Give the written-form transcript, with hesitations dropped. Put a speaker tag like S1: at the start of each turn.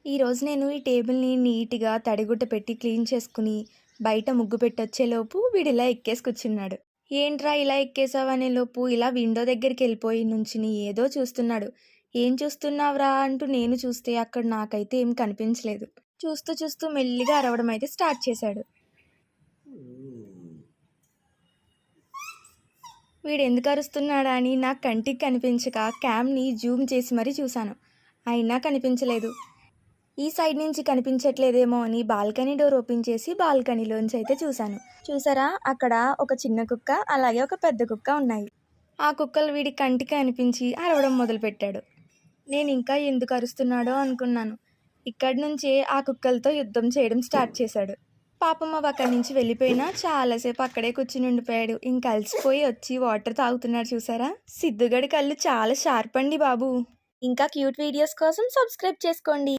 S1: ఈరోజు నేను ఈ టేబుల్‌ని నీట్‌గా తడిగుడ్డ పెట్టి క్లీన్ చేసుకుని, బయట ముగ్గు పెట్టొచ్చేలోపు వీడిలా ఎక్కేసి కూర్చున్నాడు. ఏంట్రా ఇలా ఎక్కేసావనేలోపు ఇలా విండో దగ్గరికెళ్ళిపోయి నుంచుని ఏదో చూస్తున్నాడు. ఏం చూస్తున్నావురా అంటూ నేను చూస్తే అక్కడ నాకైతే ఏం కనిపించలేదు. చూస్తూ చూస్తూ మెల్లిగా అరవడం అయితే స్టార్ట్ చేశాడు. వీడెందుకు అరుస్తున్నాడా అని నా కంటికి కనిపించక క్యామ్‌ని జూమ్ చేసి మరీ చూశాను. అయినా కనిపించలేదు. ఈ సైడ్ నుంచి కనిపించట్లేదేమో అని బాల్కనీ డోర్ ఓపెన్ చేసి బాల్కనీలోంచి అయితే చూశాను. చూసారా, అక్కడ ఒక చిన్న కుక్క అలాగే ఒక పెద్ద కుక్క ఉన్నాయి. ఆ కుక్కలు వీడి కంటికి అనిపించి అరవడం మొదలుపెట్టాడు. నేను ఇంకా ఎందుకు అరుస్తున్నాడో అనుకున్నాను. ఇక్కడి నుంచే ఆ కుక్కలతో యుద్ధం చేయడం స్టార్ట్ చేశాడు. పాపం అవి అక్కడి నుంచి వెళ్ళిపోయినా చాలాసేపు అక్కడే కూర్చుని ఉండిపోయాడు. ఇంకా అలసిపోయి వచ్చి వాటర్ తాగుతున్నాడు. చూసారా, సిద్ధుగడి కళ్ళు చాలా షార్ప్ అండి బాబు. ఇంకా క్యూట్ వీడియోస్ కోసం సబ్స్క్రైబ్ చేసుకోండి.